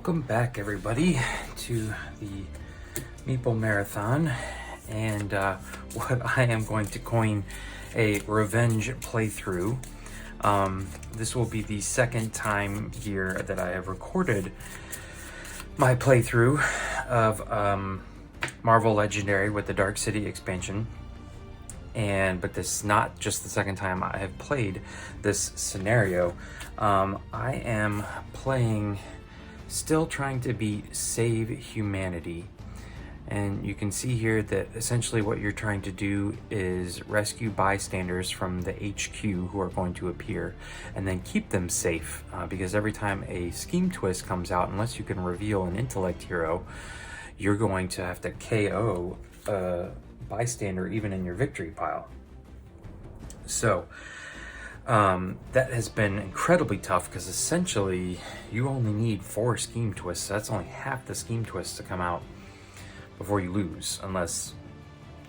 Welcome back, everybody, to the Meeple Marathon, and what I am going to coin a revenge playthrough. This will be the second time here that I have recorded my playthrough of Marvel Legendary with the Dark City expansion. But this is not just the second time I have played this scenario. I am playing, still trying to beat Save Humanity. And you can see here that essentially what you're trying to do is rescue bystanders from the HQ who are going to appear and then keep them safe. Because every time a scheme twist comes out, unless you can reveal an intellect hero, you're going to have to KO bystander even in your victory pile. So that has been incredibly tough because essentially you only need 4 scheme twists. That's only half the scheme twists to come out before you lose, unless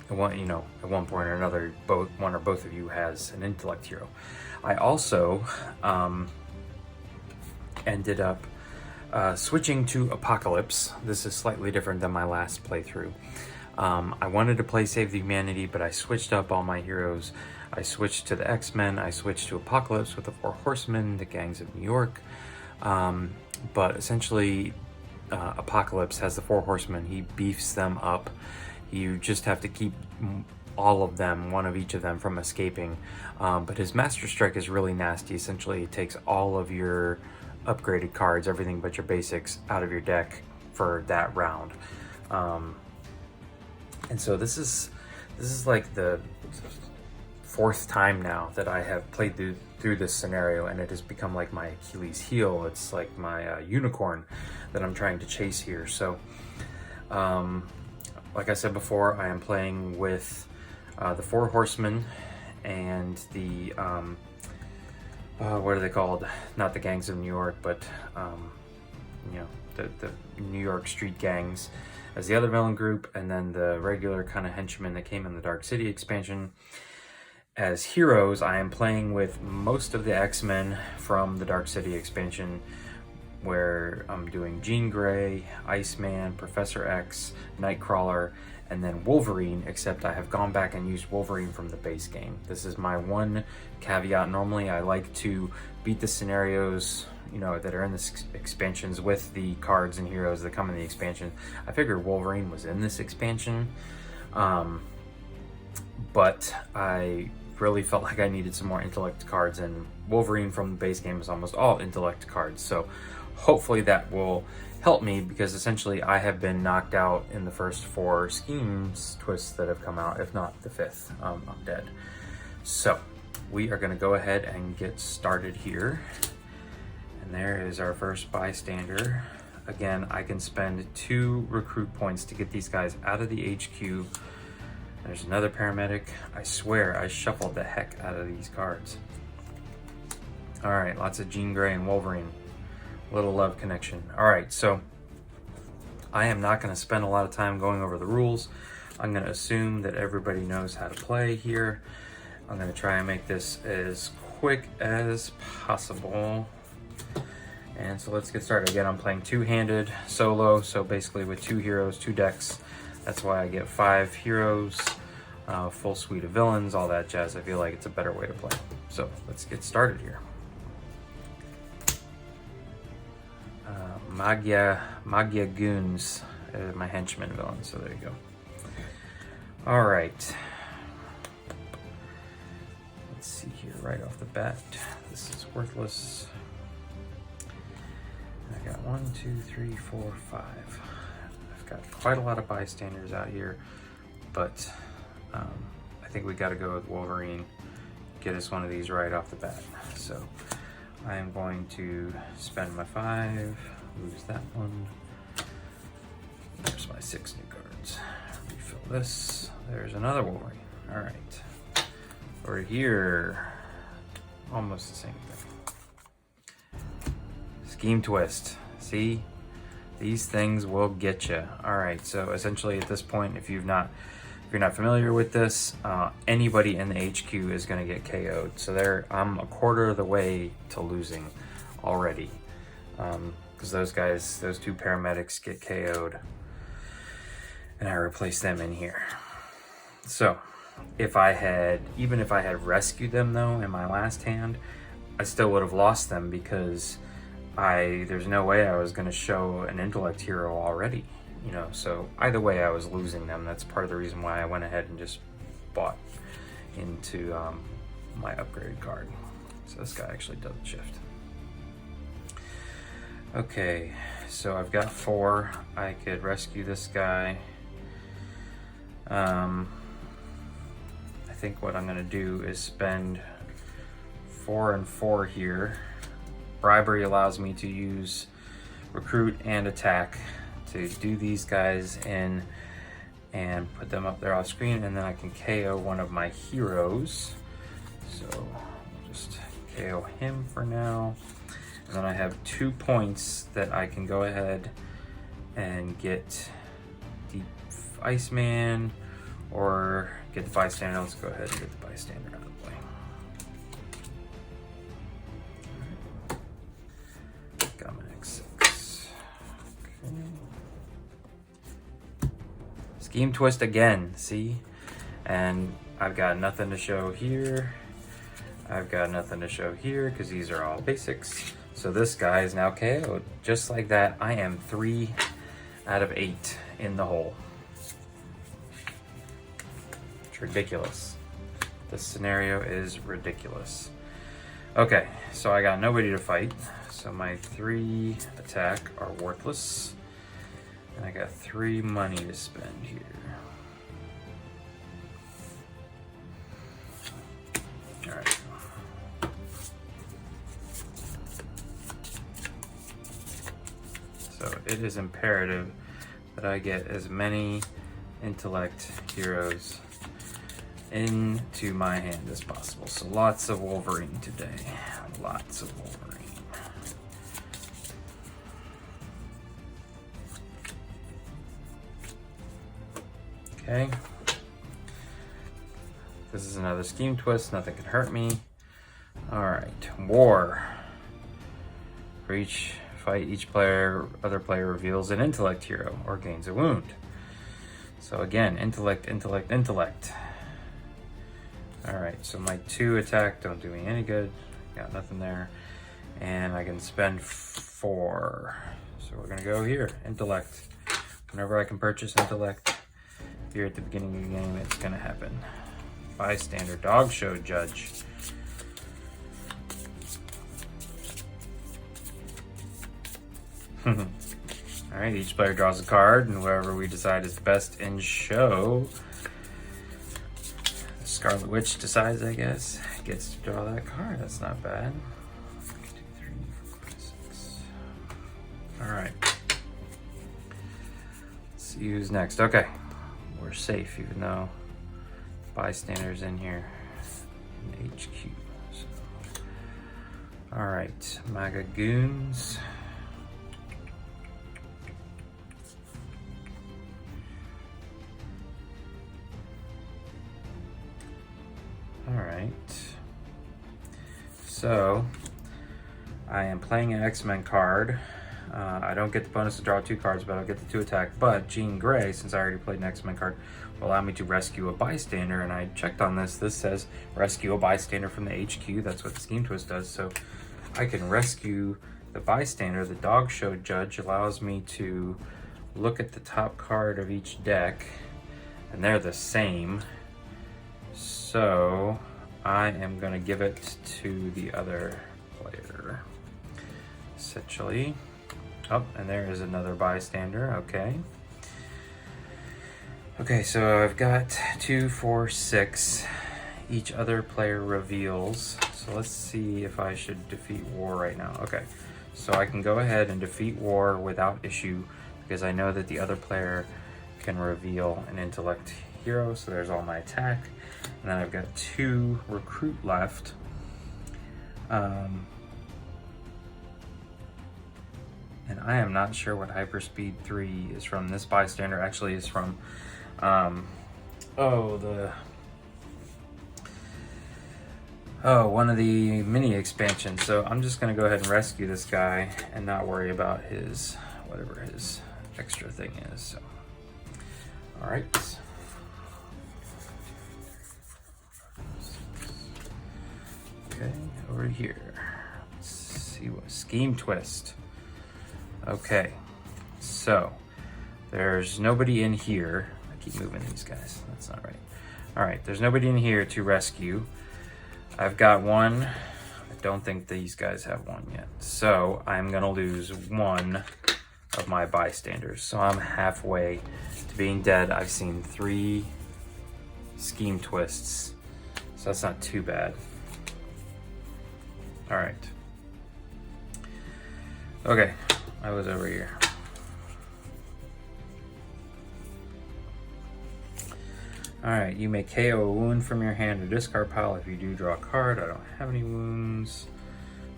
at one point or another one or both of you has an intellect hero. I also ended up switching to Apocalypse. This is slightly different than my last playthrough. I wanted to play Save the Humanity, but I switched up all my heroes. I switched to the X-Men, I switched to Apocalypse with the 4 Horsemen, the Gangs of New York. But essentially, Apocalypse has the 4 Horsemen. He beefs them up. You just have to keep all of them, one of each of them, from escaping. But his Master Strike is really nasty. Essentially, it takes all of your upgraded cards, everything but your basics, out of your deck for that round. And so this is like the 4th time now that I have played through this scenario, and it has become like my Achilles heel. It's like my unicorn that I'm trying to chase here. So like I said before, I am playing with the 4 Horsemen and the what are they called? Not the Gangs of New York, but the New York street gangs as the other villain group, and then the regular kind of henchmen that came in the Dark City expansion. As heroes, I am playing with most of the X-Men from the Dark City expansion, where I'm doing Jean Grey, Iceman, Professor X, Nightcrawler, and then Wolverine, except I have gone back and used Wolverine from the base game. This is my one caveat. Normally I like to beat the scenarios that are in the expansions with the cards and heroes that come in the expansion. I figured Wolverine was in this expansion, but I really felt like I needed some more intellect cards, and Wolverine from the base game is almost all intellect cards. So hopefully that will help me, because essentially I have been knocked out in the first 4 schemes twists that have come out, if not the 5th. I'm dead. So we are going to go ahead and get started here. And there is our first bystander. Again, I can spend 2 recruit points to get these guys out of the HQ. There's another paramedic. I swear I shuffled the heck out of these cards. All right, lots of Jean Grey and Wolverine. Little love connection. All right, so I am not going to spend a lot of time going over the rules. I'm going to assume that everybody knows how to play here. I'm going to try and make this as quick as possible. And so let's get started. Again, I'm playing 2-handed solo, so basically with 2 heroes, 2 decks. That's why I get 5 heroes, full suite of villains, all that jazz. I feel like it's a better way to play. So let's get started here. Magia Goons, my henchman villain, so there you go. All right. Let's see here right off the bat. This is worthless. I got 1, 2, 3, 4, 5. I've got quite a lot of bystanders out here, but I think we got to go with Wolverine. Get us one of these right off the bat. So I am going to spend my 5, lose that one. There's my 6 new cards. Refill this. There's another Wolverine. All right. Over here, almost the same thing. Scheme twist. See, these things will get you. All right. So essentially, at this point, if you're not familiar with this, anybody in the HQ is going to get KO'd. So I'm a quarter of the way to losing already. because those guys, those two paramedics get KO'd, and I replace them in here. So if I had, even if I had rescued them though in my last hand, I still would have lost them, because there's no way I was going to show an intellect hero already, you know. So either way I was losing them. That's part of the reason why I went ahead and just bought into my upgraded card. So this guy actually does the shift. Okay, so I've got 4. I could rescue this guy. I think what I'm gonna do is spend 4 and 4 here. Bribery allows me to use recruit and attack to do these guys in and put them up there off screen, and then I can KO one of my heroes. So I'll just KO him for now. And then I have 2 points that I can go ahead and get the Iceman or get the bystander. Let's go ahead and get the bystander out of the way. Alright. Got my X6. Okay. Scheme twist again, see? And I've got nothing to show here. I've got nothing to show here because these are all basics. So this guy is now KO'd. Just like that, I am 3 out of 8 in the hole. It's ridiculous. This scenario is ridiculous. Okay, so I got nobody to fight. So my 3 attack are worthless. And I got 3 money to spend here. All right. So it is imperative that I get as many intellect heroes into my hand as possible. So lots of Wolverine today. Lots of Wolverine. Okay. This is another scheme twist. Nothing can hurt me. All right. War. For each fight, each other player reveals an intellect hero or gains a wound. So again, intellect, intellect, intellect. All right, so my 2 attack don't do me any good. Got nothing there. And I can spend 4. So we're gonna go here, intellect. Whenever I can purchase intellect here at the beginning of the game, it's gonna happen. Bystander, dog show judge. All right, each player draws a card, and whoever we decide is best in show, Scarlet Witch decides, I guess, gets to draw that card. That's not bad. 1, 2, 3, 4, 5, 6. All right. Let's see who's next. Okay, we're safe, even though bystander's in here in HQ. So. All right, MAGA goons. Alright, so I am playing an X-Men card. I don't get the bonus to draw 2 cards, but I'll get the 2 attack. But Jean Grey, since I already played an X-Men card, will allow me to rescue a bystander. And I checked on this. This says rescue a bystander from the HQ. That's what the scheme twist does. So I can rescue the bystander. The dog show judge allows me to look at the top card of each deck, and they're the same. So I am going to give it to the other player, essentially. Oh, and there is another bystander. Okay. Okay, so I've got 2, 4, 6. Each other player reveals. So let's see if I should defeat War right now. Okay, so I can go ahead and defeat War without issue because I know that the other player can reveal an intellect hero. So there's all my attack. And then I've got 2 recruit left. And I am not sure what Hyperspeed 3 is from. This bystander actually is from, Oh, one of the mini expansions. So I'm just gonna go ahead and rescue this guy and not worry about his, whatever his extra thing is. So, all right. Okay, over here. Let's see what scheme twist. Okay, so there's nobody in here. I keep moving these guys. That's not right. All right, there's nobody in here to rescue. I've got one. I don't think these guys have one yet. So I'm gonna lose one of my bystanders. So I'm halfway to being dead. I've seen 3 scheme twists. So that's not too bad. All right. Okay, I was over here. Alright, you may KO a wound from your hand or discard pile. If you do, draw a card. I don't have any wounds.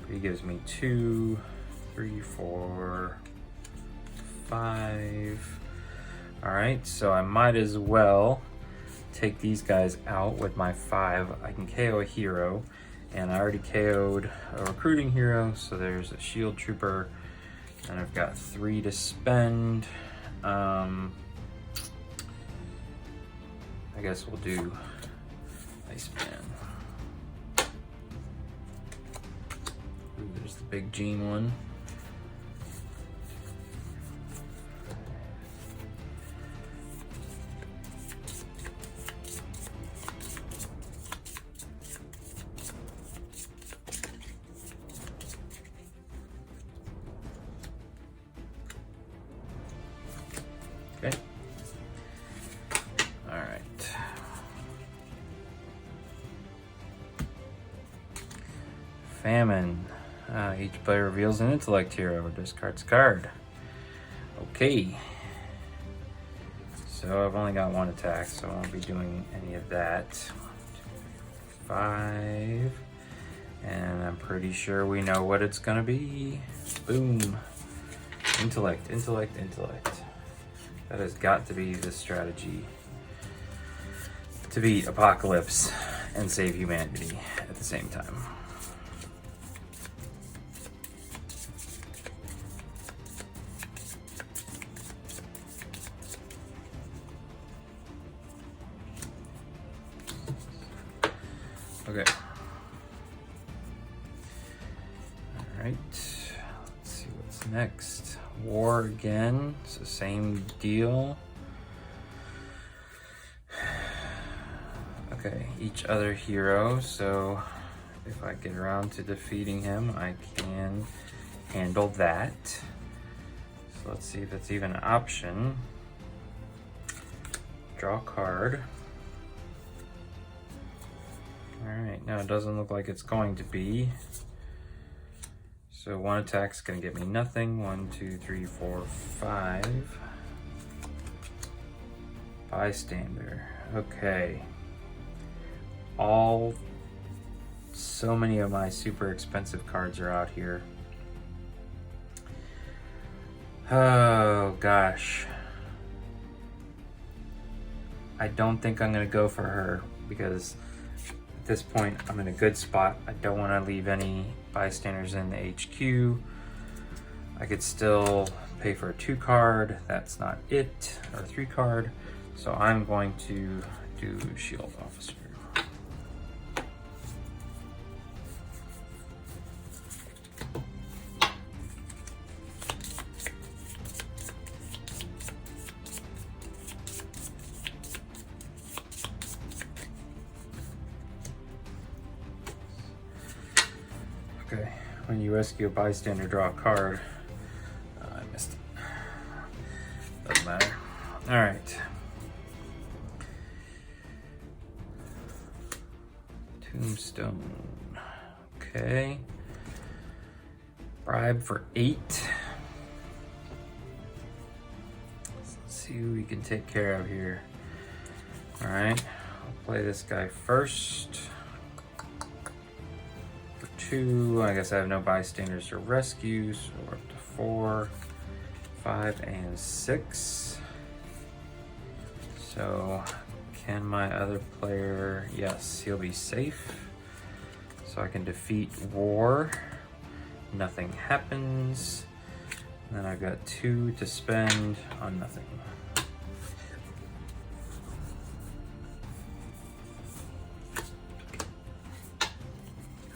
But he gives me 2, 3, 4, 5. Alright, so I might as well take these guys out with my 5. I can KO a hero, and I already KO'd a recruiting hero, so there's a shield trooper, and I've got 3 to spend. I guess we'll do Iceman. Ooh, there's the big Gene one. Okay. All right. Famine. Each player reveals an intellect hero or discards a card. Okay. So I've only got 1 attack, so I won't be doing any of that. 5. And I'm pretty sure we know what it's gonna be. Boom. Intellect, intellect, intellect. That has got to be the strategy to beat Apocalypse and save humanity at the same time. Okay. All right. Let's see what's next. War again. So same deal. Okay, each other hero. So if I get around to defeating him, I can handle that. So let's see if it's even an option. Draw a card. Alright, now it doesn't look like it's going to be. So 1 attack's gonna get me nothing. 1, 2, 3, 4, 5. Bystander. Okay. So many of my super expensive cards are out here. Oh gosh. I don't think I'm gonna go for her because at this point I'm in a good spot. I don't want to leave any bystanders in the HQ. I could still pay for a 2 card. That's not it. Or a 3 card. So I'm going to do Shield Officer. Okay, when you rescue a bystander, draw a card. I missed it. Doesn't matter. All right. Tombstone. Okay. Bribe for 8. Let's see who we can take care of here. All right. I'll play this guy first. 2, I guess I have no bystanders to rescue, so we're up to 4, 5, and 6. So can my other player, yes, he'll be safe. So I can defeat war. Nothing happens. And then I've got 2 to spend on nothing.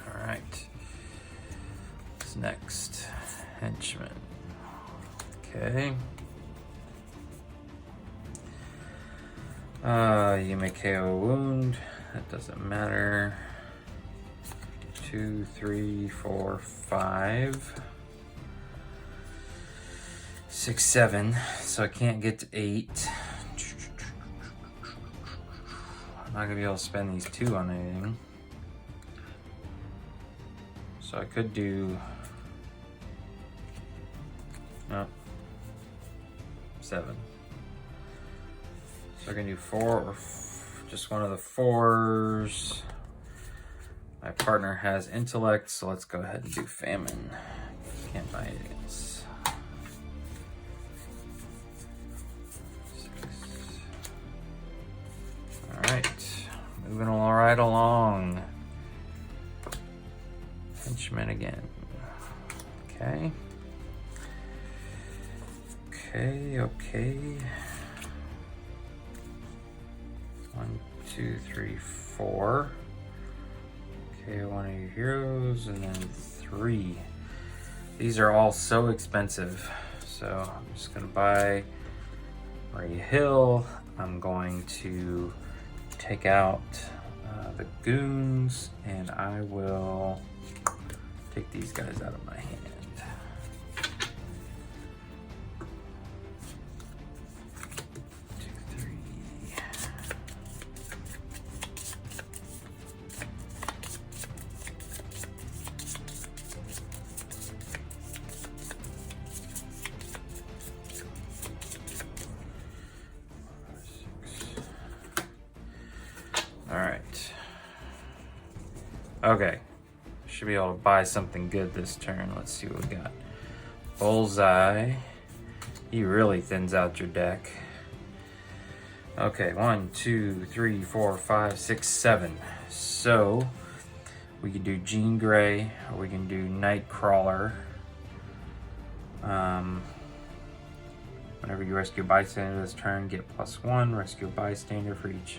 All right. What's next? Henchman. Okay. You may KO a wound. That doesn't matter. 2, 3, 4, 5, 6, 7. So I can't get to 8. I'm not gonna be able to spend these 2 on anything. So I could do, no, 7. So I can do 4 or just one of the 4s. My partner has intellect, so let's go ahead and do famine. Can't buy anything else. 6. All right, moving all right along. Henchman again. Okay. Okay. 1, 2, 3, 4. Okay, one of your heroes, and then 3. These are all so expensive. So I'm just gonna buy Ray Hill. I'm going to take out the goons, and I will take these guys out of my hand. 2, 3. All right. Okay. Should be able to buy something good this turn. Let's see what we got. Bullseye. He really thins out your deck. Okay, 1, 2, 3, 4, 5, 6, 7. So we can do Jean Grey, or we can do Nightcrawler. Whenever you rescue a bystander this turn, get +1. Rescue a bystander for each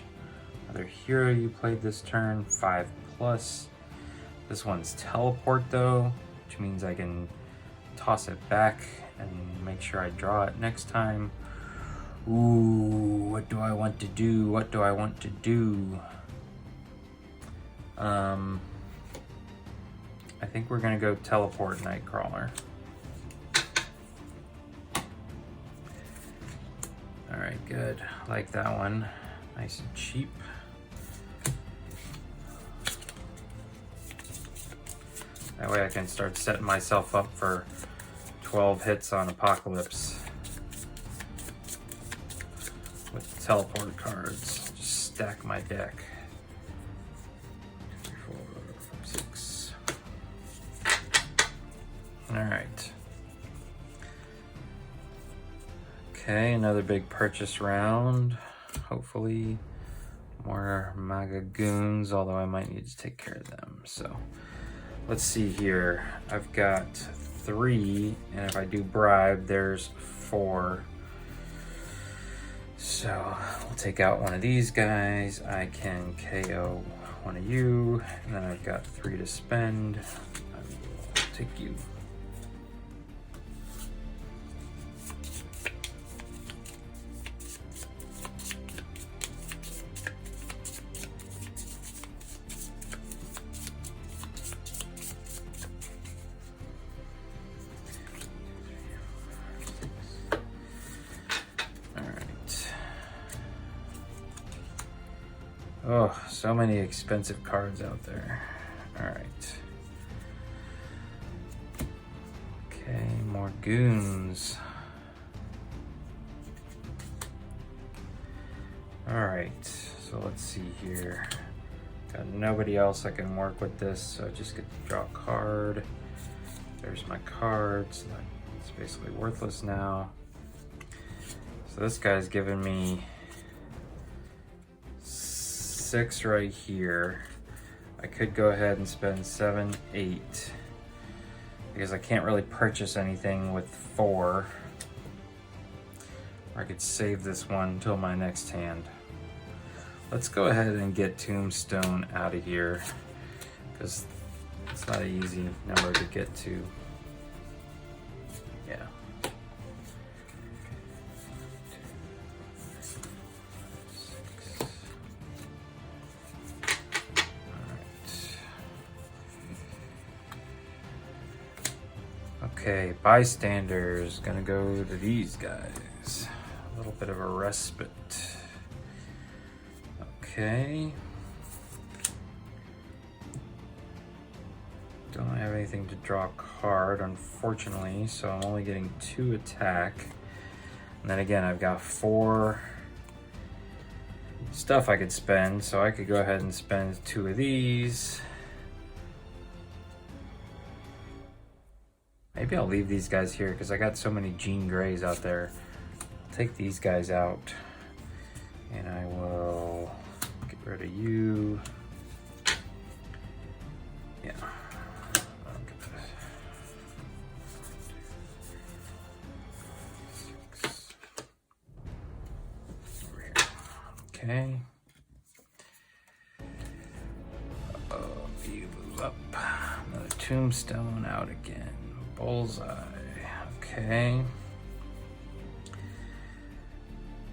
other hero you played this turn. 5+. This one's teleport though, which means I can toss it back and make sure I draw it next time. Ooh, what do I want to do? What do I want to do? I think we're gonna go teleport Nightcrawler. All right, good. I like that one. Nice and cheap. That way I can start setting myself up for 12 hits on Apocalypse with teleport cards. Just stack my deck. 2, 3, 4, 5, 6. All right. Okay, another big purchase round. Hopefully more MAGA goons, although I might need to take care of them. So let's see here. I've got 3, and if I do bribe, there's 4. So we'll take out one of these guys. I can KO one of you, and then I've got 3 to spend. I will take you. Oh, so many expensive cards out there. All right. Okay, more goons. All right, so let's see here. Got nobody else I can work with this, so I just get to draw a card. There's my card, so it's basically worthless now. So this guy's giving me 6 right here. I could go ahead and spend 7, 8, because I can't really purchase anything with 4. Or I could save this one until my next hand. Let's go ahead and get Tombstone out of here, because it's not an easy number to get to. Yeah. Okay, bystanders, gonna go to these guys. A little bit of a respite. Okay. Don't have anything to draw a card, unfortunately, so I'm only getting 2 attack. And then again, I've got 4 stuff I could spend, so I could go ahead and spend 2 of these. Maybe I'll leave these guys here because I got so many Jean Greys out there. I'll take these guys out and I will get rid of you. Yeah. Over here. Okay. You move up. Another Tombstone out again. Bullseye. Okay.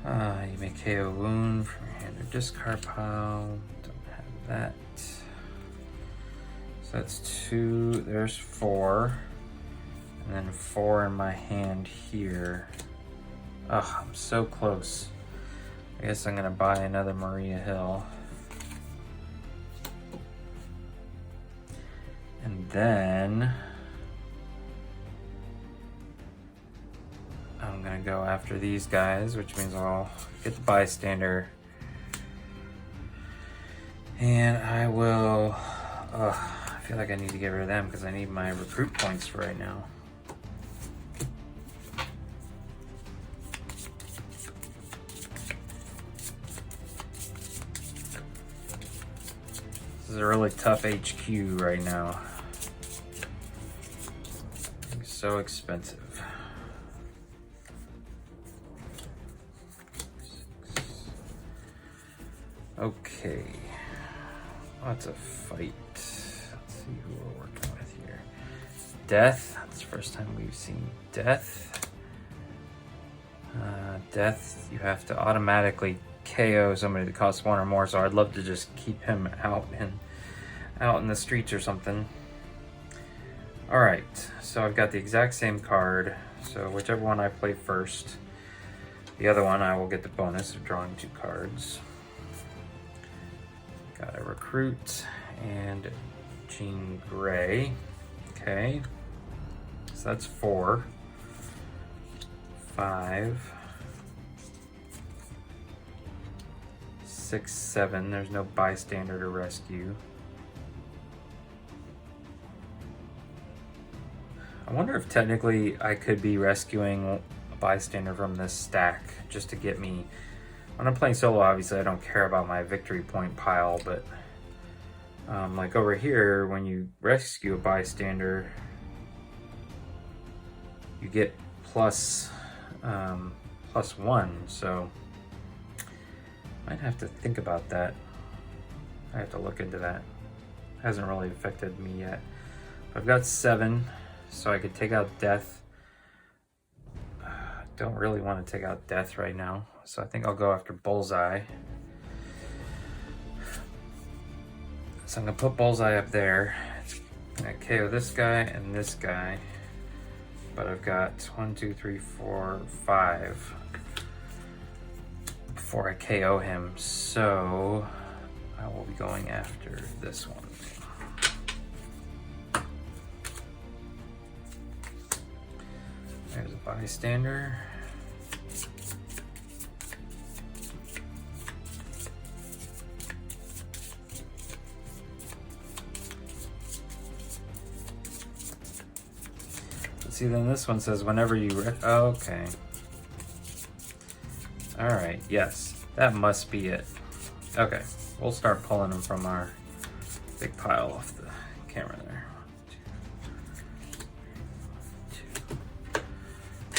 You may KO wound from your hand or discard pile. Don't have that. So that's 2. There's 4. And then 4 in my hand here. Ugh, I'm so close. I guess I'm gonna buy another Maria Hill. And then I'm gonna go after these guys, which means I'll get the bystander. And I will, I feel like I need to get rid of them because I need my recruit points for right now. This is a really tough HQ right now. It's so expensive. Okay, lots of fight. Let's see who we're working with here. Death, that's the first time we've seen Death. Death, you have to automatically KO somebody that costs 1 or more, so I'd love to just keep him out in the streets or something. Alright, so I've got the exact same card, so whichever one I play first, the other one I will get the bonus of drawing 2 cards. Got a recruit and Jean Grey. Okay, so that's 4, 5, 6, 7. There's no bystander to rescue. I wonder if technically I could be rescuing a bystander from this stack just to get me. When I'm playing solo, obviously I don't care about my victory point pile, but like over here, when you rescue a bystander, you get plus 1, so might have to think about that. I have to look into that. Hasn't really affected me yet. But I've got 7, so I could take out Death. Don't really want to take out Death right now, so I think I'll go after Bullseye. So I'm gonna put Bullseye up there. It's gonna KO this guy and this guy, but I've got 1, 2, 3, 4, 5 before I KO him, so I will be going after this one. There's a bystander. See, then this one says whenever you okay. All right, yes, that must be it. Okay, we'll start pulling them from our big pile off the camera there.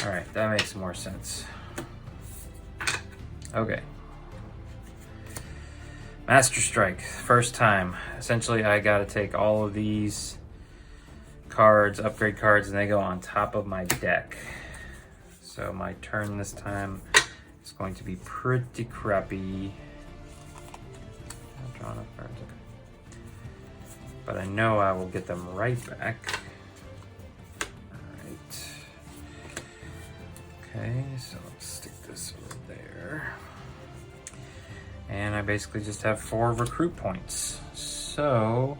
All right, that makes more sense. Okay. Master Strike, first time. Essentially, I gotta take all of these cards, upgrade cards, and they go on top of my deck. So my turn this time is going to be pretty crappy. I've drawn enough cards, okay. But I know I will get them right back. Alright. Okay, so let's stick this over there. And I basically just have 4 recruit points. So,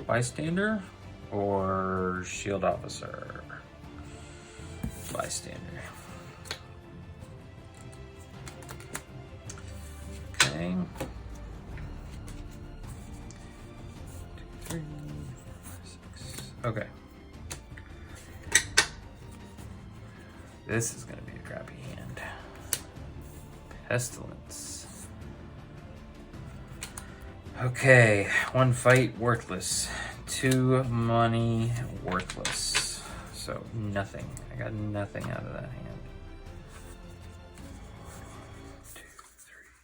bystander or shield officer? Bystander. Okay. 2, 3, 4, 6. Okay. This is gonna be a crappy hand. Pestilence. Okay, 1 fight, worthless. 2 money, worthless. So nothing. I got nothing out of that hand. 2,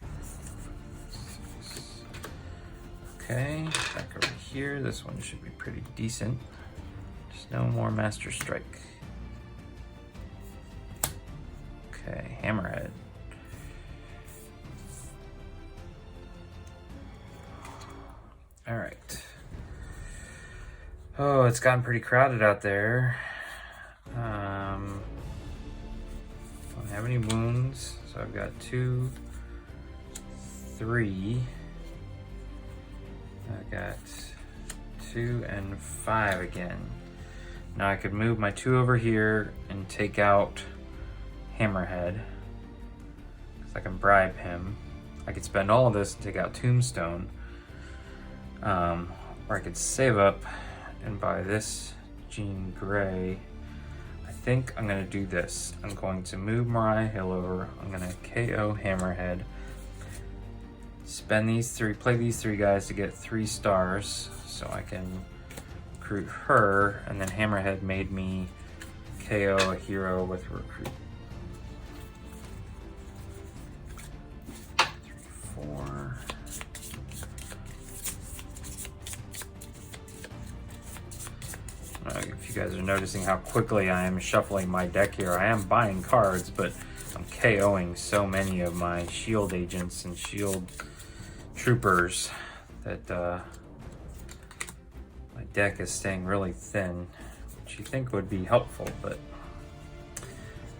3, 4, 5, 6. Okay, back over here. This one should be pretty decent. Just no more Master Strike. Okay, Hammerhead. All right. Oh, it's gotten pretty crowded out there. Don't have any wounds, so I've got 2, 3. I got 2 and 5 again. Now I could move my 2 over here and take out Hammerhead, because I can bribe him. I could spend all of this and take out Tombstone, or I could save up and buy this Jean Grey. I think I'm gonna do this. I'm going to move Mariah Hill over. I'm gonna KO Hammerhead, spend these 3, play these 3 guys to get 3 stars, so I can recruit her, and then Hammerhead made me KO a hero with recruit. 4. If you guys are noticing how quickly I am shuffling my deck here, I am buying cards, but I'm KOing so many of my shield agents and shield troopers that my deck is staying really thin, which you think would be helpful, but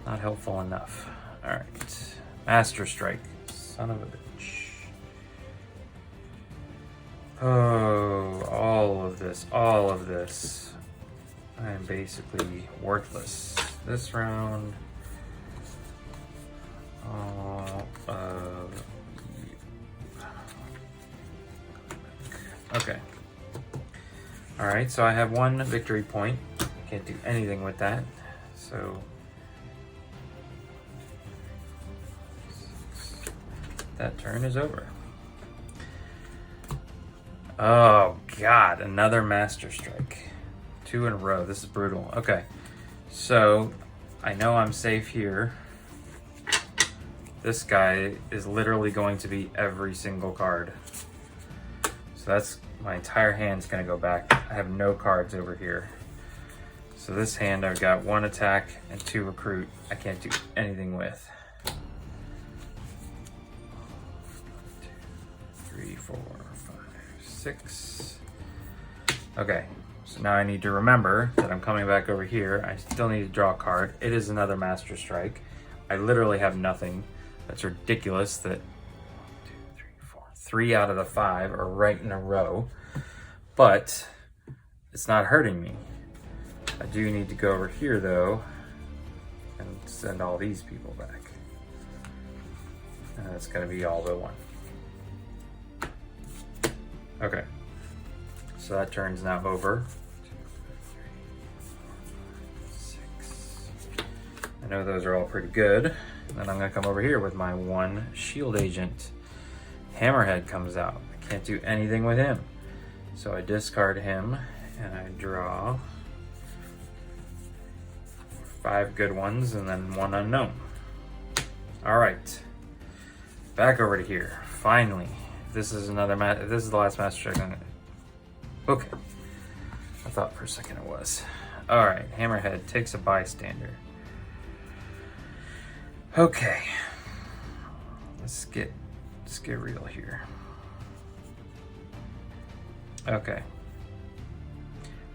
not helpful enough. All right, Master Strike, son of a bitch. Oh, all of this. I am basically worthless this round. All of you. Okay. All right, so I have 1 victory point. Can't do anything with that. So that turn is over. Oh God, another Master Strike. 2 in a row. This is brutal. Okay, so I know I'm safe here. This guy is literally going to be every single card. So that's, my entire hand's gonna go back. I have no cards over here. So this hand I've got 1 attack and 2 recruit. I can't do anything with. 2, 3, 4, 5, 6. Okay. So now I need to remember that I'm coming back over here. I still need to draw a card. It is another Master Strike. I literally have nothing. That's ridiculous that 1, 2, 3, 4, 3 out of the 5 are right in a row. But it's not hurting me. I do need to go over here though and send all these people back. And that's gonna be all but 1. Okay. So that turn's now over. 2, 3, 4, 5, 6. I know those are all pretty good. And then I'm gonna come over here with my 1 shield agent. Hammerhead comes out. I can't do anything with him. So I discard him and I draw 5 good ones and then 1 unknown. All right, back over to here. Finally, this is another this is the last master trick. Okay, I thought for a second it was. All right, Hammerhead takes a bystander. Okay, let's get real here. Okay.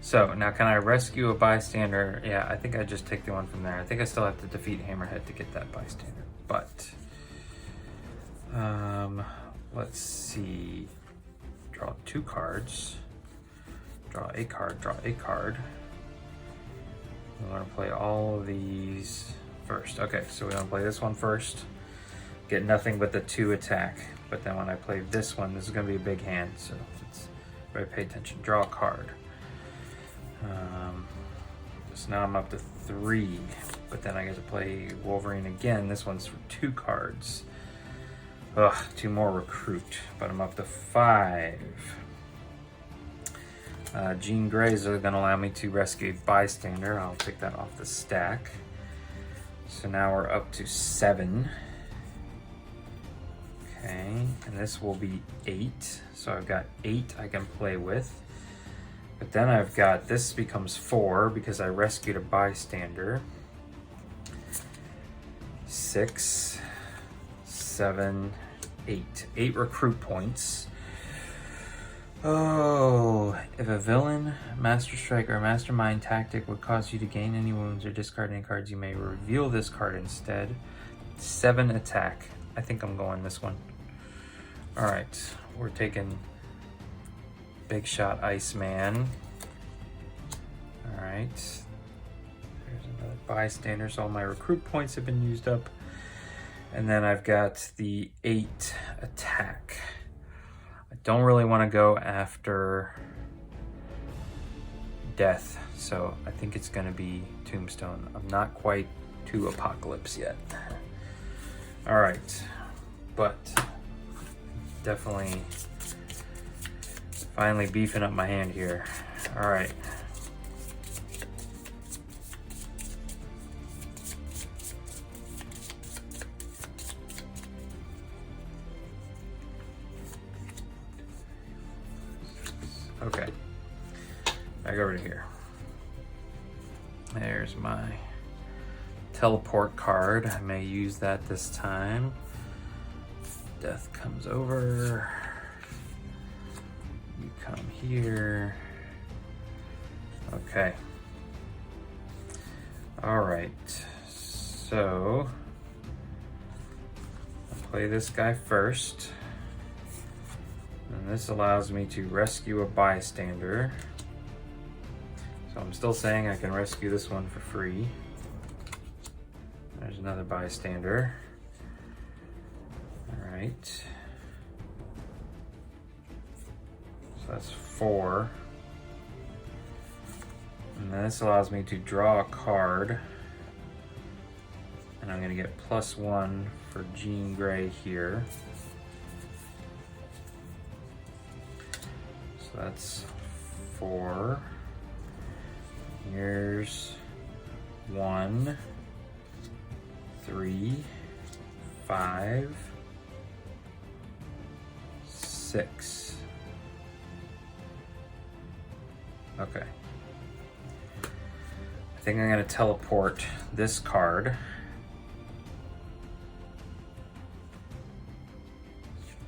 So now can I rescue a bystander? Yeah, I think I just take the one from there. I think I still have to defeat Hammerhead to get that bystander. But let's see. Draw 2 cards. Draw a card, draw a card. We want to play all of these first. Okay, so we want to play this one first. Get nothing but the 2 attack. But then when I play this one, this is going to be a big hand, so let's better pay attention. Draw a card. So now I'm up to 3, but then I get to play Wolverine again. This one's for 2 cards. Ugh, 2 more recruit, but I'm up to 5. Jean Greys are gonna allow me to rescue a bystander. I'll take that off the stack. So now we're up to 7. Okay, and this will be 8. So I've got 8 I can play with. But then I've got, this becomes 4 because I rescued a bystander. 6, 7, 8. 8 recruit points. Oh, if a villain, master strike, or mastermind tactic would cause you to gain any wounds or discard any cards, you may reveal this card instead. 7 attack. I think I'm going this one. All right, we're taking Big Shot Iceman. All right, there's another bystander, so all my recruit points have been used up. And then I've got the 8 attack. I don't really want to go after death, so I think it's going to be Tombstone. I'm not quite to Apocalypse yet. All right, but definitely finally beefing up my hand here. All right. Okay, back over to here. There's my teleport card. I may use that this time. Death comes over. You come here. Okay. All right, so I'll play this guy first. And this allows me to rescue a bystander. So I'm still saying I can rescue this one for free. There's another bystander. All right. So that's 4. And then this allows me to draw a card. And I'm gonna get +1 for Jean Grey here. So that's 4. Here's 1, 3, 5, 6. Okay. I think I'm gonna teleport this card.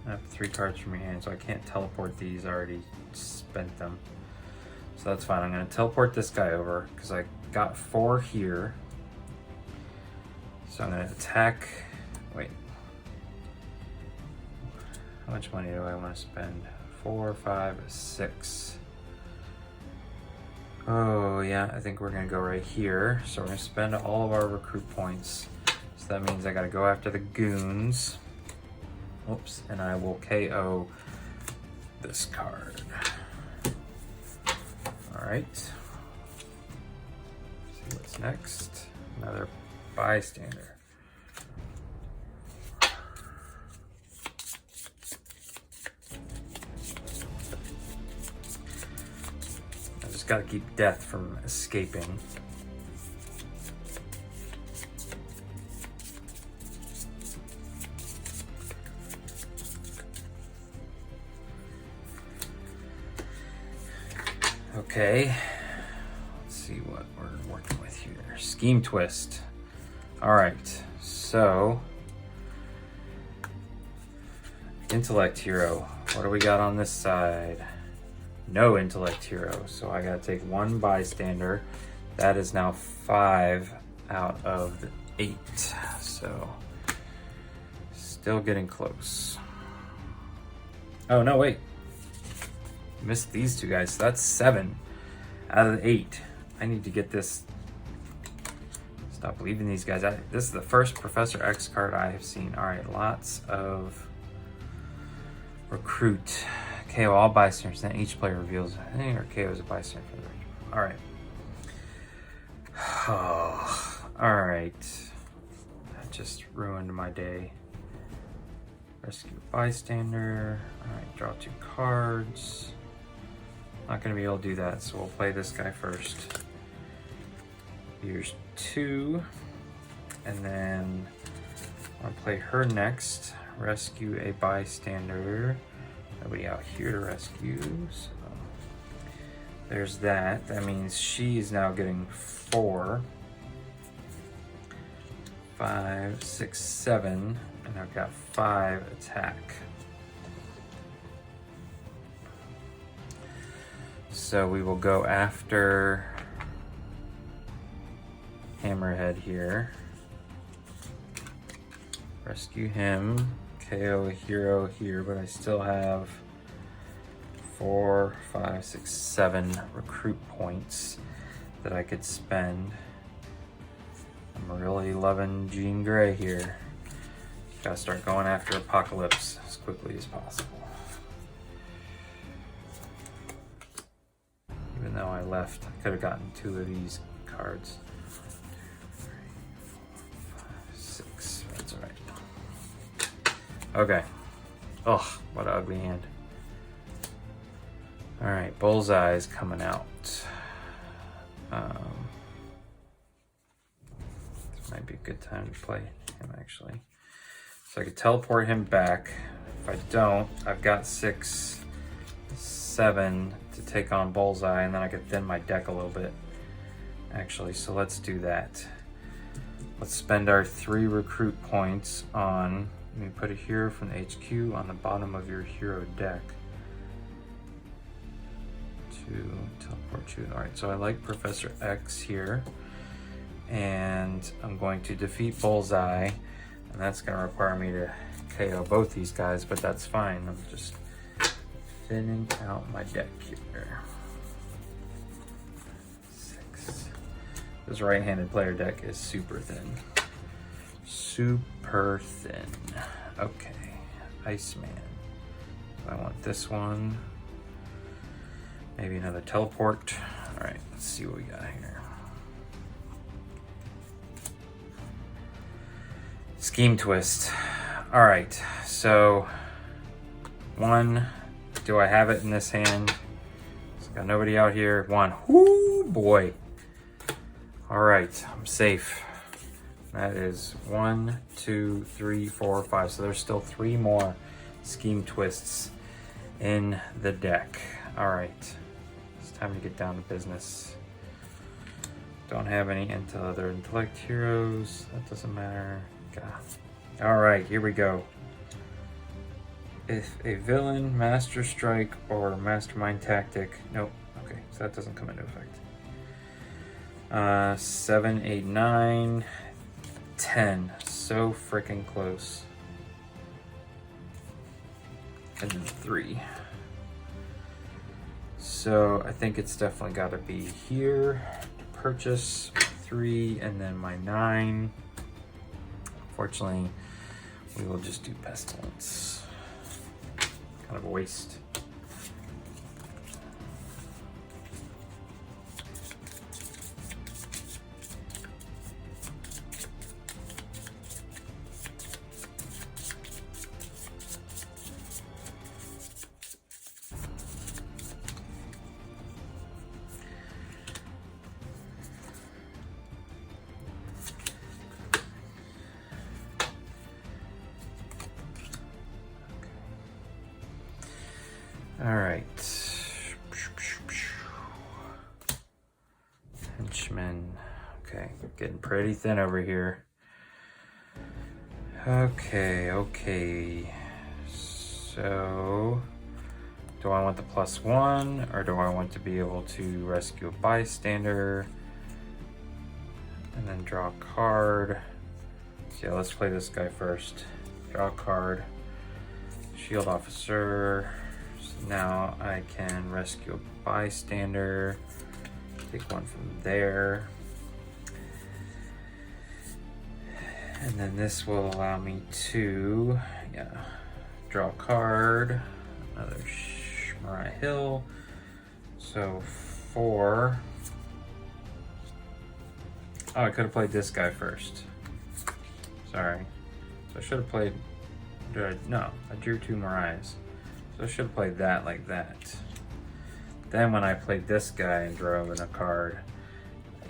I have 3 cards from your hand, so I can't teleport these. I already spent them. So that's fine. I'm going to teleport this guy over because I got 4 here. So I'm going to attack. Wait. How much money do I want to spend? 4, 5, 6. Oh, yeah. I think we're going to go right here. So we're going to spend all of our recruit points. So that means I got to go after the goons. Oops, and I will KO this card. All right. See what's next. Another bystander. Just gotta keep death from escaping. Okay, let's see what we're working with here. Scheme twist. All right, so intellect hero. What do we got on this side? No intellect hero, so I gotta take one bystander. That is now 5 out of the 8, so still getting close. Oh no, wait. Missed these two guys, so that's 7 out of the 8. I need to get this. Stop believing these guys. This is the first Professor X card I have seen. All right, lots of recruit. KO all bystanders, then each player reveals or KOs a bystander for the range. All right. Oh, all right. That just ruined my day. Rescue bystander. All right, draw 2 cards. Not gonna be able to do that, so we'll play this guy first. Here's 2, and then I'll play her next. Rescue a bystander. Nobody out here to rescue, so there's that. That means she's now getting 4, 5, 6, 7, and I've got 5 attack. So we will go after Hammerhead here. Rescue him. KO a hero here, but I still have 4, 5, 6, 7 recruit points that I could spend. I'm really loving Jean Grey here. Gotta start going after Apocalypse as quickly as possible. Even though I left, I could have gotten 2 of these cards. 1, 2, 3, 4, 5, 6. That's all right. Okay. Oh, what an ugly hand. All right, Bullseye's coming out. This might be a good time to play him, actually. So I could teleport him back. If I don't, I've got 6, 7 to take on Bullseye, and then I could thin my deck a little bit, actually. So let's do that. Let's spend our 3 recruit points on. Let me put a hero from the HQ on the bottom of your hero deck. 2, teleport 2. All right, so I like Professor X here. And I'm going to defeat Bullseye. And that's gonna require me to KO both these guys, but that's fine. I'm just thinning out my deck here. 6. This right-handed player deck is super thin. Super thin. Okay, Iceman. I want this one. Maybe another teleport. All right, let's see what we got here. Scheme twist. All right, so 1, do I have it in this hand? It's got nobody out here. 1, whoo boy. All right, I'm safe. That is 1, 2, 3, 4, 5. So there's still 3 more scheme twists in the deck. All right, it's time to get down to business. Don't have any other intellect heroes. That doesn't matter. God. All right, here we go. If a villain, master strike, or mastermind tactic. Nope. Okay, so that doesn't come into effect. 7, 8, 9. 10. So freaking close. And then 3. So I think it's definitely got to be here to purchase 3 and then my 9. Unfortunately, we will just do Pestilence. Kind of a waste. Henchman. Okay, getting pretty thin over here. Okay. So, do I want the +1 or do I want to be able to rescue a bystander and then draw a card? So yeah, let's play this guy first. Draw a card. Shield officer. So now I can rescue a bystander. Take one from there. And then this will allow me to, draw a card. Another Mariah Hill. So 4. Oh, I could have played this guy first. Sorry. So I should have played, no, I drew 2 Mariahs. So I should have played that like that. Then when I played this guy and drove in a card,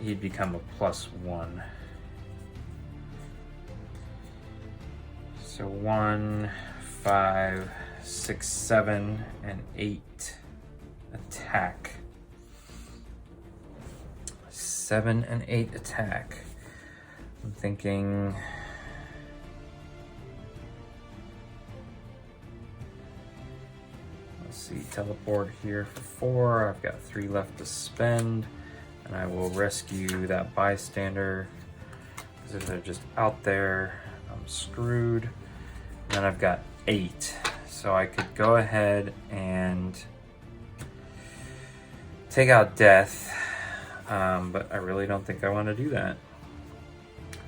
he'd become a +1. So 1, 5, 6, 7, and 8 attack. 7 and 8 attack. I'm thinking let's see, teleport here for 4. I've got 3 left to spend, and I will rescue that bystander because if they're just out there, I'm screwed. And then I've got 8, so I could go ahead and take out Death, but I really don't think I want to do that.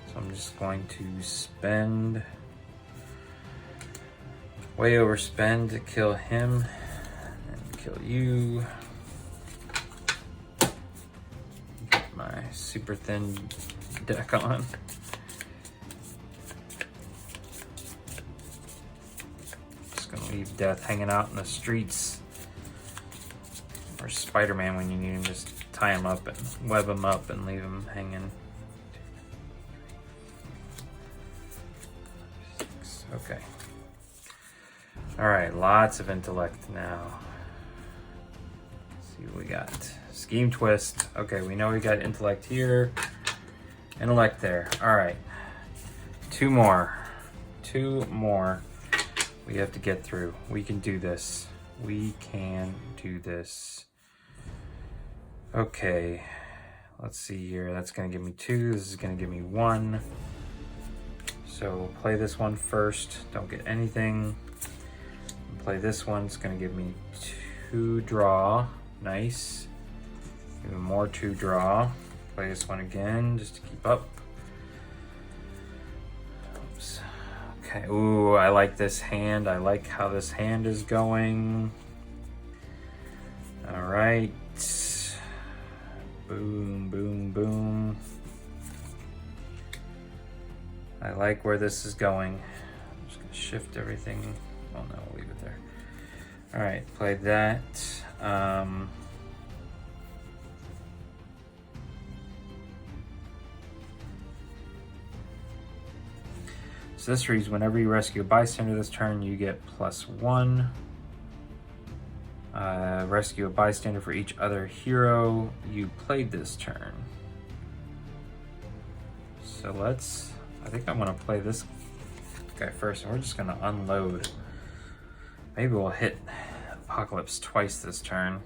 So I'm just going to spend, way overspend to kill him and kill you. Get my super thin deck on. Leave Death hanging out in the streets. Or Spider-Man when you need him, just tie him up and web him up and leave him hanging. Okay. Alright, lots of intellect now. Let's see what we got. Scheme twist. Okay, we know we got intellect here. Intellect there. Alright. 2 more. 2 more. We have to get through. We can do this. We can do this. Okay. Let's see here. That's going to give me 2. This is going to give me 1. So we'll play this one first. Don't get anything. Play this one. It's going to give me 2 draw. Nice. Even more 2 draw. Play this one again just to keep up. Oops. Okay, ooh, I like this hand. I like how this hand is going. All right. Boom, boom, boom. I like where this is going. I'm just gonna shift everything. Oh no, we'll leave it there. All right, play that. So this reads, whenever you rescue a bystander this turn, you get +1. Rescue a bystander for each other hero you played this turn. So I think I'm gonna play this guy first, and we're just gonna unload. Maybe we'll hit Apocalypse twice this turn.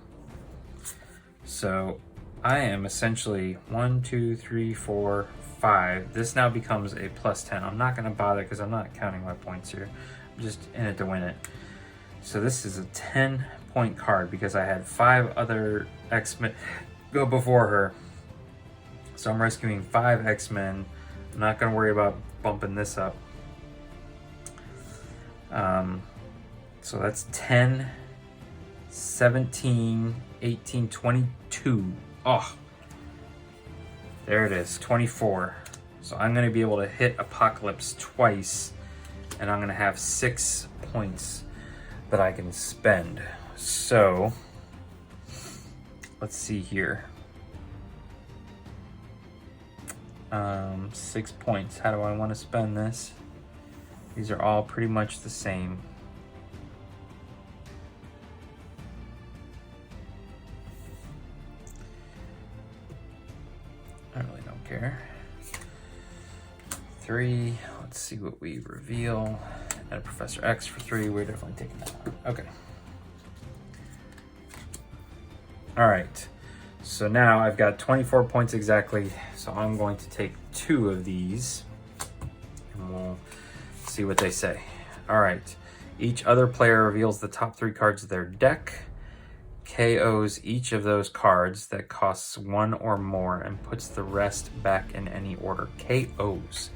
So I am essentially 1, 2, 3, 4, 5. This now becomes a +10. I'm not gonna bother because I'm not counting my points here. I'm just in it to win it. So this is a 10-point card because I had 5 other X-Men go before her. So I'm rescuing 5 X-Men. I'm not gonna worry about bumping this up. So that's 10, 17, 18, 22. Oh, there it is, 24. So I'm gonna be able to hit Apocalypse twice, and I'm gonna have 6 points that I can spend. So let's see here. 6 points. How do I want to spend this? These are all pretty much the same. really don't care. 3. Let's see what we reveal. And a Professor X for 3. We're definitely taking that out. Okay. All right. So now I've got 24 points exactly. So I'm going to take 2 of these. And we'll see what they say. All right. Each other player reveals the top 3 cards of their deck, KOs each of those cards that costs 1 or more, and puts the rest back in any order. KOs.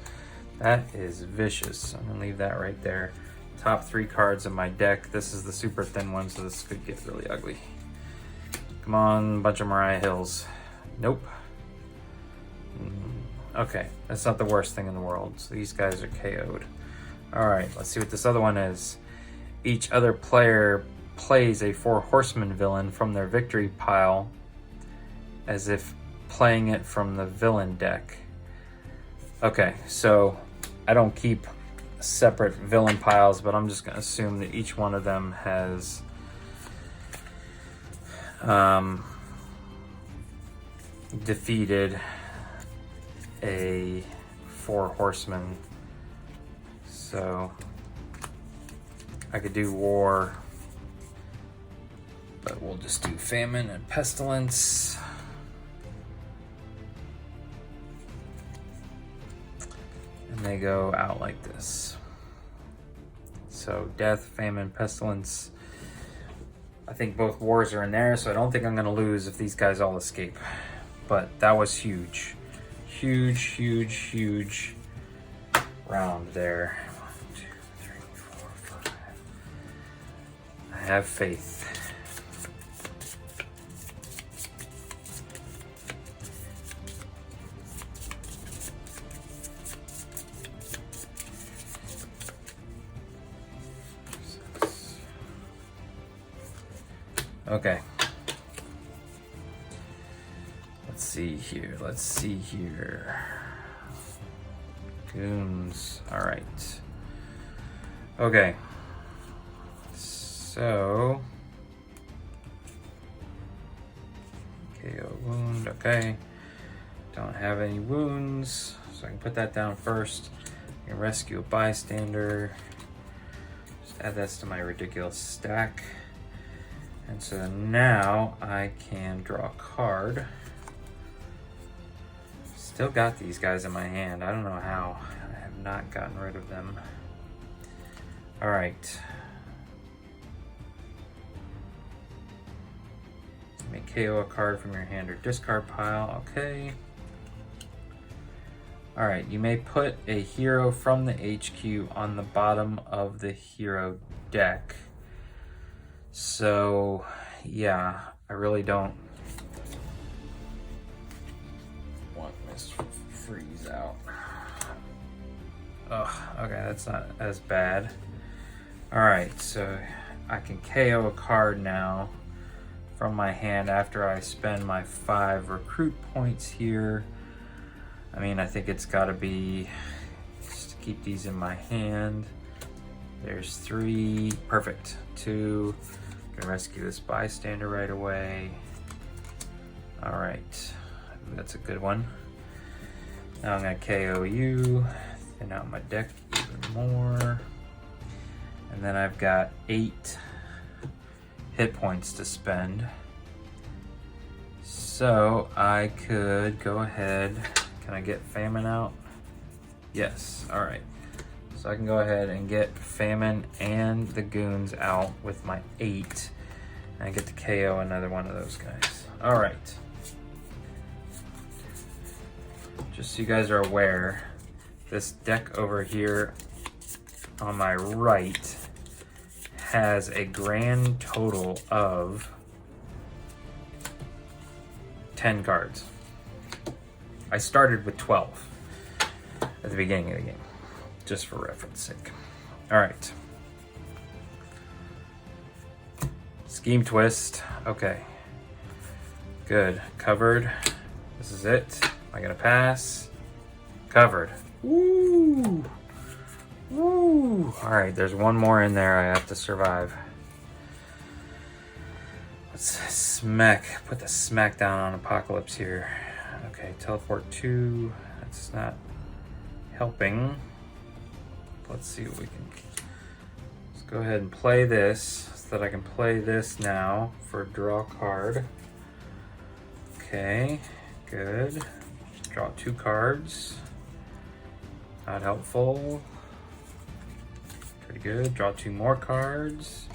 That is vicious. I'm gonna leave that right there. Top 3 cards of my deck. This is the super thin one, so this could get really ugly. Come on, bunch of Mariah Hills. Nope. Okay, that's not the worst thing in the world. So these guys are KO'd. All right, let's see what this other one is. Each other player plays a 4 horseman villain from their victory pile as if playing it from the villain deck. Okay, so I don't keep separate villain piles, but I'm just going to assume that each one of them has defeated a 4 horseman. So I could do war, but we'll just do famine and pestilence. And they go out like this. So death, famine, pestilence. I think both wars are in there, so I don't think I'm gonna lose if these guys all escape. But that was huge. Huge, huge, huge round there. 1, 2, 3, 4, 5. I have faith. Okay. Let's see here. Let's see here. Goons. All right. Okay. So. KO wound. Okay. Don't have any wounds, so I can put that down first. I can rescue a bystander. Just add this to my ridiculous stack. And so now I can draw a card. Still got these guys in my hand. I don't know how. I have not gotten rid of them. All right. You may KO a card from your hand or discard pile. Okay. All right. You may put a hero from the HQ on the bottom of the hero deck. So, yeah, I really don't want this to freeze out. Oh, okay, that's not as bad. All right, so I can KO a card now from my hand after I spend my 5 recruit points here. I mean, I think it's gotta be, just to keep these in my hand. There's 3, perfect. 2, gonna rescue this bystander right away. All right, that's a good one. Now I'm gonna KO you, thin out my deck even more. And then I've got 8 hit points to spend. So I could go ahead, can I get famine out? Yes, all right. So I can go ahead and get famine and the goons out with my 8. And I get to KO another one of those guys. All right. Just so you guys are aware, this deck over here on my right has a grand total of 10 cards. I started with 12 at the beginning of the game, just for reference sake. All right. Scheme twist. Okay. Good. Covered. This is it. Am I gonna pass? Covered. Woo! Woo! All right, there's one more in there I have to survive. Let's put the smack down on Apocalypse here. Okay, teleport 2. That's not helping. Let's see what we can. Let's go ahead and play this so that I can play this now for draw card. Okay, good. Draw 2 cards. Not helpful. Pretty good. Draw 2 more cards.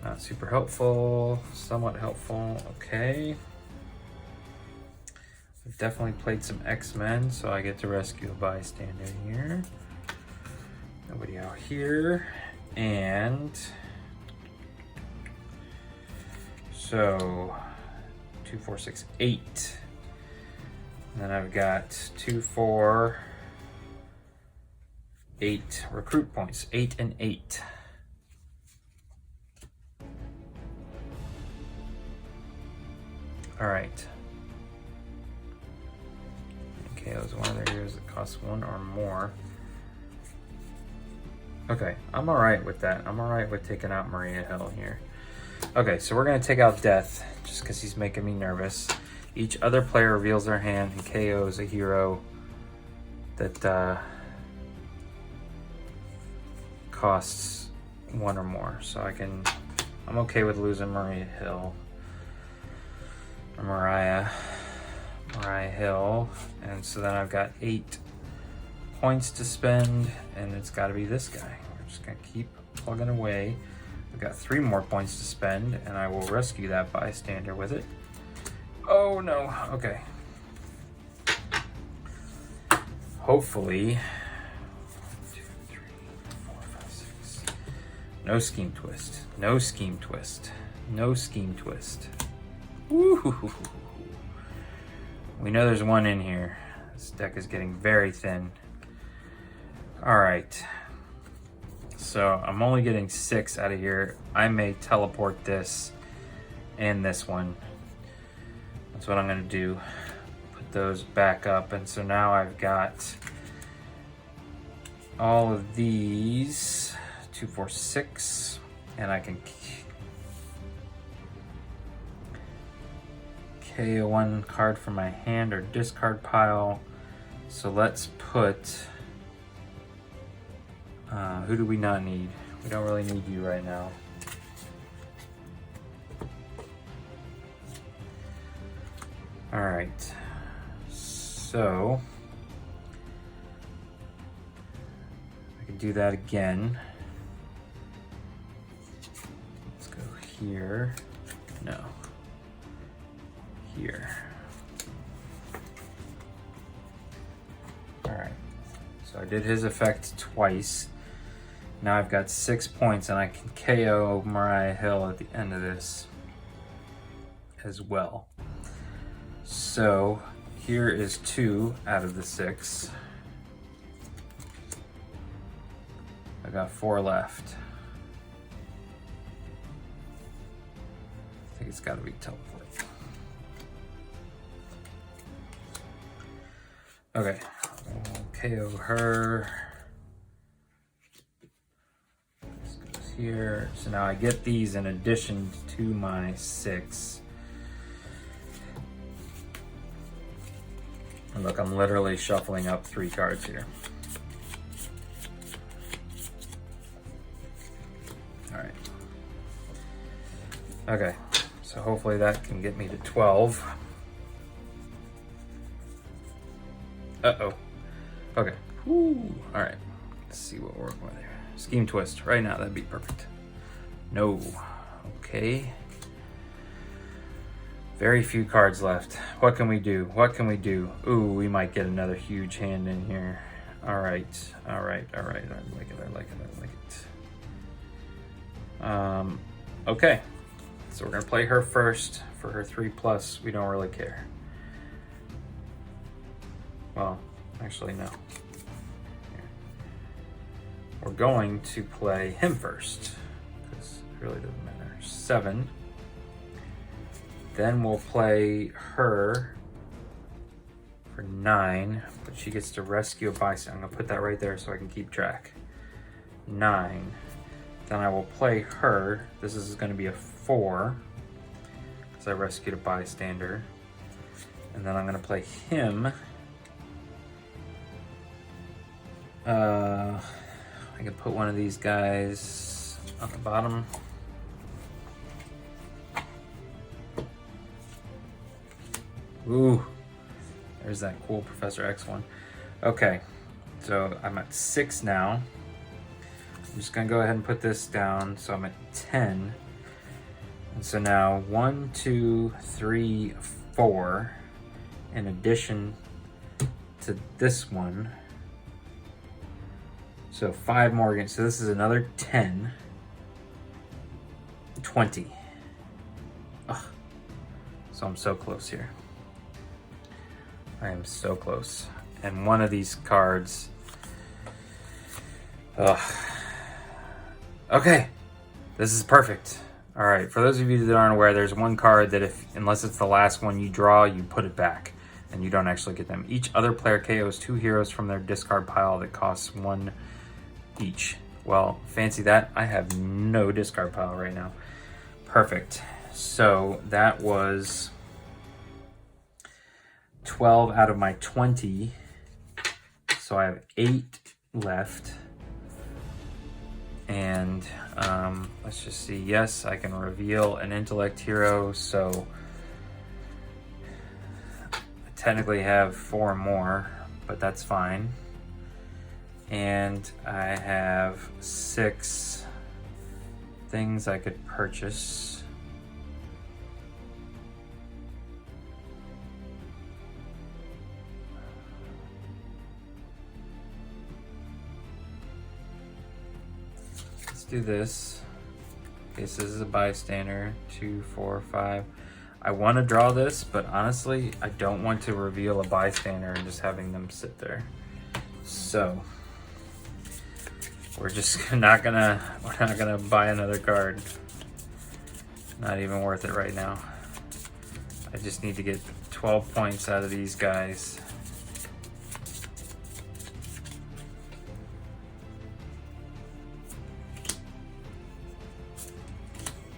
Not super helpful. Somewhat helpful. Okay. I've definitely played some X-Men, so I get to rescue a bystander here. Nobody out here. And so 2, 4, 6, 8. And then I've got 2, 4, 8 recruit points. 8 and 8. All right. Okay, that was one of their heroes that costs 1 or more. Okay, I'm all right with that. I'm all right with taking out Maria Hill here. Okay, so we're gonna take out Death just because he's making me nervous. Each other player reveals their hand and KOs a hero that costs 1 or more. So I'm okay with losing Maria Hill. Or Mariah Hill. And so then I've got 8 points to spend, and it's gotta be this guy. We're just gonna keep plugging away. I've got 3 more points to spend, and I will rescue that bystander with it. Oh no, okay. Hopefully, 1, 2, 3, 4, 5, 6. No scheme twist, no scheme twist, no scheme twist. Woo-hoo-hoo-hoo. We know there's one in here. This deck is getting very thin. All right. So I'm only getting 6 out of here. I may teleport this and this one. That's what I'm gonna do. Put those back up. And so now I've got all of these, 2, 4, 6, and I can KO 1 card from my hand or discard pile. So let's put, who do we not need? We don't really need you right now. All right, so I can do that again. Let's go here. No. Here. All right, so I did his effect twice. Now I've got 6 points, and I can KO Mariah Hill at the end of this as well. So here is 2 out of the 6. I got 4 left. I think it's got to be teleport. Okay, we'll KO her. This goes here. So now I get these in addition to my 6. And look, I'm literally shuffling up 3 cards here. All right. Okay, so hopefully that can get me to 12. Uh-oh. Okay. Woo. All right. Let's see what we're working with here. Scheme twist. Right now, that'd be perfect. No. Okay. Very few cards left. What can we do? What can we do? Ooh, we might get another huge hand in here. All right. All right. All right. I like it. I like it. I like it. Okay. So we're going to play her first for her 3+. We don't really care. Well, actually, no. Here. We're going to play him first, because it really doesn't matter. 7. Then we'll play her for 9, but she gets to rescue a bystander. I'm going to put that right there so I can keep track. 9. Then I will play her. This is going to be a 4, because I rescued a bystander. And then I'm gonna play him. I could put one of these guys on the bottom. Ooh, there's that cool Professor X one. Okay, so I'm at 6 now. I'm just gonna go ahead and put this down, so I'm at 10. And so now 1, 2, 3, 4, in addition to this one. So 5 more again. So this is another 10. 20. Ugh. So I'm so close here. I am so close. And one of these cards. Ugh. Okay. This is perfect. All right, for those of you that aren't aware, there's one card that unless it's the last one you draw, you put it back and you don't actually get them. Each other player KOs 2 heroes from their discard pile that costs 1 each. Well, fancy that. I have no discard pile right now. Perfect. So that was 12 out of my 20. So I have 8 left. And let's just see. Yes, I can reveal an intellect hero. So I technically have 4 more, but that's fine. And I have 6 things I could purchase. Let's do this. Okay, so this is a bystander. 2, 4, 5. I want to draw this, but honestly, I don't want to reveal a bystander and just having them sit there. So we're just not gonna buy another card. Not even worth it right now. I just need to get 12 points out of these guys.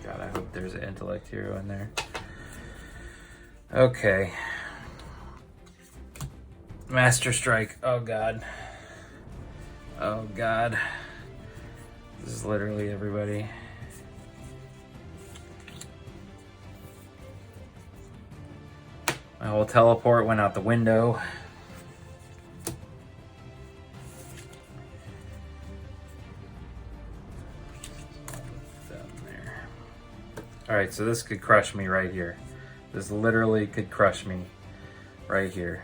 God, I hope there's an intellect hero in there. Okay. Master Strike. Oh God. Oh God. This is literally everybody. My whole teleport went out the window. Down there. All right, so this could crush me right here. This literally could crush me right here.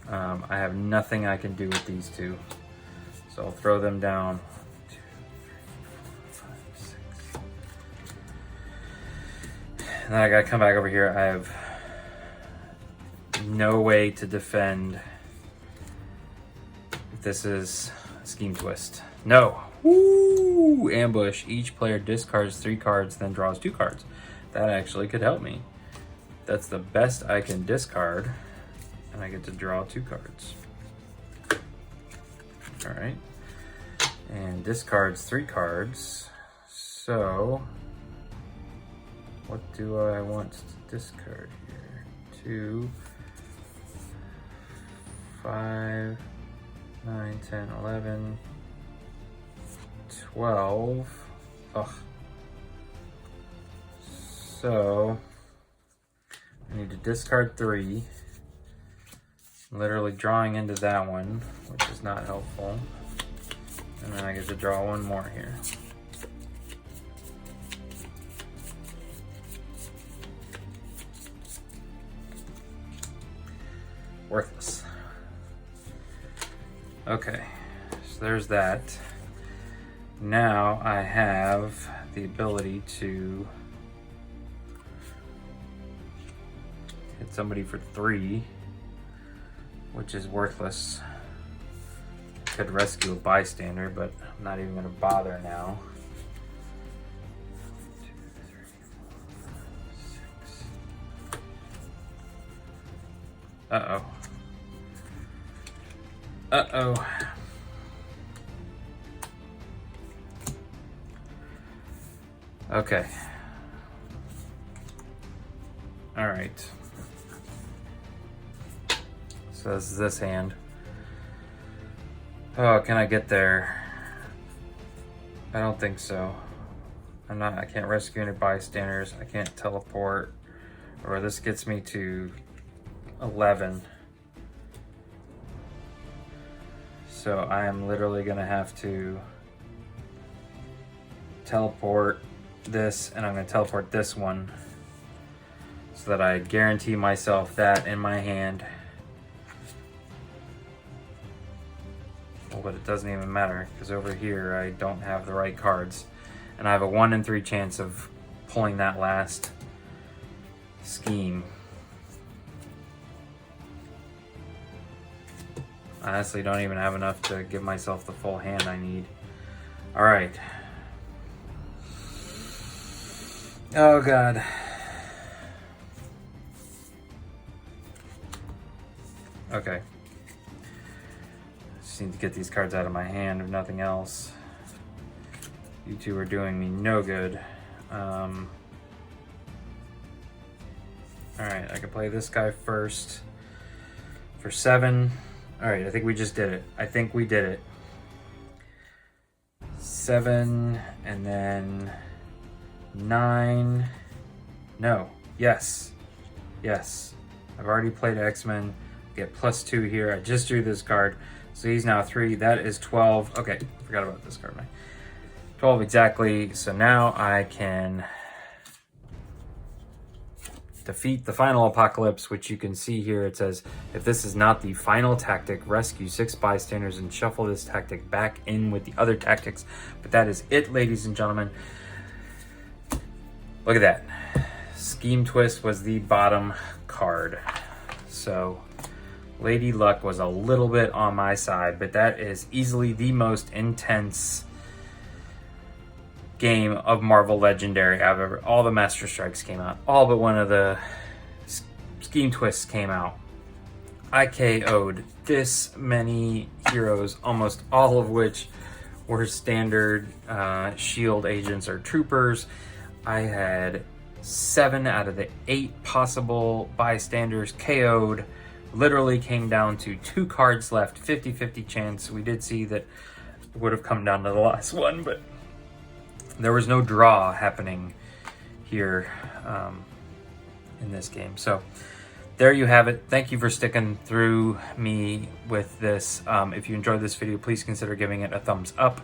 I have nothing I can do with these two. So I'll throw them down. 1, 2, 3, 4, 5, 6. And then I gotta come back over here. I have no way to defend if this is a scheme twist. No. Woo! Ambush. Each player discards 3 cards, then draws 2 cards. That actually could help me. That's the best I can discard. And I get to draw 2 cards. All right. And discards 3 cards. So what do I want to discard here? 2, 5, 9, 10, 11, 12. Ugh. So I need to discard 3. Literally drawing into that one, which is not helpful. And then I get to draw 1 more here. Worthless. Okay, so there's that. Now I have the ability to hit somebody for 3. Which is worthless. Could rescue a bystander, but I'm not even gonna bother now. 1, 2, 3, 4, 5, 6. Uh-oh. Uh-oh. Okay. All right. So this is this hand. Oh, can I get there? I don't think so. I can't rescue any bystanders. I can't teleport. Or this gets me to 11. So I am literally gonna have to teleport this, and I'm gonna teleport this one so that I guarantee myself that in my hand. Well, but it doesn't even matter because over here I don't have the right cards, and I have a 1 in 3 chance of pulling that last scheme. I honestly don't even have enough to give myself the full hand I need. All right. Oh God. Okay. Just need to get these cards out of my hand, if nothing else. You two are doing me no good. All right, I can play this guy first for 7. All right, I think we just did it. I think we did it. 7 and then 9. No, yes, yes. I've already played X-Men. Get +2 here. I just drew this card. So he's now 3. That is 12. Okay, forgot about this card. 12 exactly. So now I can defeat the final apocalypse, which you can see here. It says, if this is not the final tactic, rescue 6 bystanders and shuffle this tactic back in with the other tactics. But that is it, ladies and gentlemen. Look at that. Scheme Twist was the bottom card. So Lady Luck was a little bit on my side, but that is easily the most intense game of Marvel Legendary I've ever. All the Master Strikes came out. All but one of the Scheme Twists came out. I KO'd this many heroes, almost all of which were standard shield agents or troopers. I had 7 out of the 8 possible bystanders KO'd. Literally came down to 2 cards left, 50-50 chance. We did see that it would have come down to the last one, but there was no draw happening here in this game. So there you have it. Thank you for sticking through me with this. If you enjoyed this video, please consider giving it a thumbs up.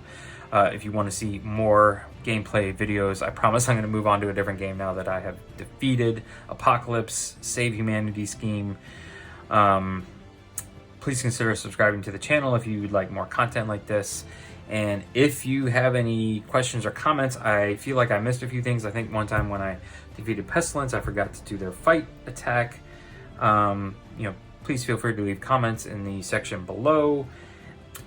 If you want to see more gameplay videos, I promise I'm going to move on to a different game now that I have defeated Apocalypse, Save Humanity Scheme. Please consider subscribing to the channel if you would like more content like this. And if you have any questions or comments, I feel like I missed a few things. I think one time when I defeated Pestilence, I forgot to do their fight attack. Please feel free to leave comments in the section below.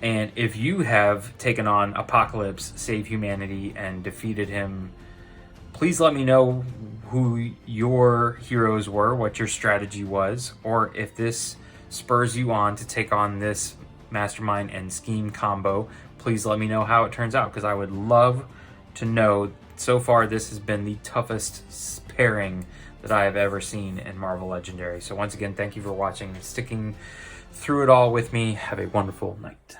And if you have taken on Apocalypse, Save Humanity, and defeated him, please let me know who your heroes were, what your strategy was, or if this spurs you on to take on this mastermind and scheme combo. Please let me know how it turns out, because I would love to know. So far, this has been the toughest pairing that I have ever seen in Marvel Legendary. So once again, thank you for watching and sticking through it all with me. Have a wonderful night.